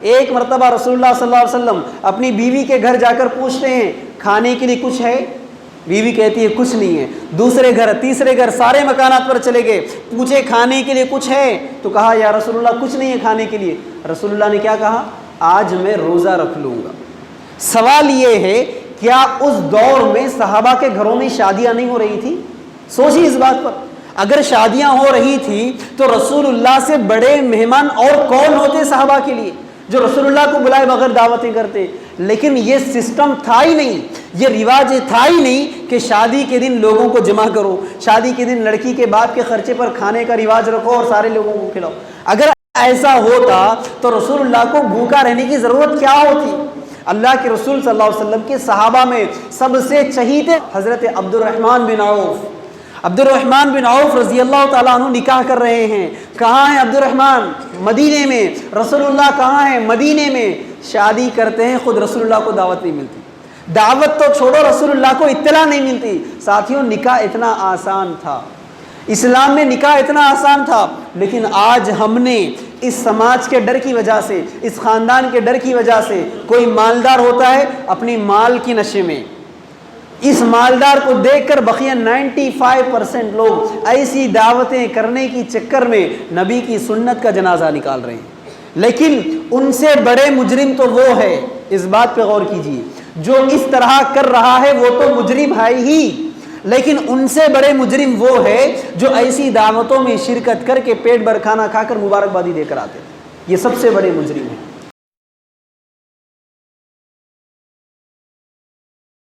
ایک مرتبہ رسول اللہ صلی اللہ علیہ وسلم اپنی بیوی کے گھر جا کر پوچھتے ہیں کھانے کے لیے کچھ ہے؟ بیوی کہتی ہے کچھ نہیں ہے۔ دوسرے گھر، تیسرے گھر، سارے مکانات پر چلے گئے، پوچھے کھانے کے لیے کچھ ہے؟ تو کہا یا رسول اللہ کچھ نہیں ہے کھانے کے لیے۔ رسول اللہ نے کیا کہا؟ آج میں روزہ رکھ لوں گا۔ سوال یہ ہے کیا اس دور میں صحابہ کے گھروں میں شادیاں نہیں ہو رہی تھی؟ سوچیے اس بات پر، اگر شادیاں ہو رہی تھی تو رسول اللہ سے بڑے مہمان اور کون ہوتے صحابہ کے لیے جو رسول اللہ کو بلائے بغیر دعوتیں کرتے؟ لیکن یہ سسٹم تھا ہی نہیں، یہ رواج تھا ہی نہیں کہ شادی کے دن لوگوں کو جمع کرو، شادی کے دن لڑکی کے باپ کے خرچے پر کھانے کا رواج رکھو اور سارے لوگوں کو کھلاؤ۔ اگر ایسا ہوتا تو رسول اللہ کو بھوکا رہنے کی ضرورت کیا ہوتی؟ اللہ کے رسول صلی اللہ علیہ وسلم کے صحابہ میں سب سے چہیتے حضرت عبد الرحمن بن عوف۔ عبد الرحمن بن عوف رضی اللہ تعالیٰ عنہ نکاح کر رہے ہیں۔ کہاں ہیں عبد الرحمن؟ مدینے میں۔ رسول اللہ کہاں ہیں؟ مدینے میں۔ شادی کرتے ہیں، خود رسول اللہ کو دعوت نہیں ملتی، دعوت تو چھوڑو رسول اللہ کو اطلاع نہیں ملتی۔ ساتھیوں، نکاح اتنا آسان تھا، اسلام میں نکاح اتنا آسان تھا، لیکن آج ہم نے اس سماج کے ڈر کی وجہ سے، اس خاندان کے ڈر کی وجہ سے، کوئی مالدار ہوتا ہے اپنی مال کی نشے میں، اس مالدار کو دیکھ کر بقیہ 95% لوگ ایسی دعوتیں کرنے کی چکر میں نبی کی سنت کا جنازہ نکال رہے ہیں۔ لیکن ان سے بڑے مجرم تو وہ ہے، اس بات پہ غور کیجئے، جو اس طرح کر رہا ہے وہ تو مجرم ہے ہی، لیکن ان سے بڑے مجرم وہ ہے جو ایسی دعوتوں میں شرکت کر کے پیٹ بھر کھانا کھا کر مبارکبادی دے کر آتے ہیں۔ یہ سب سے بڑے مجرم ہیں۔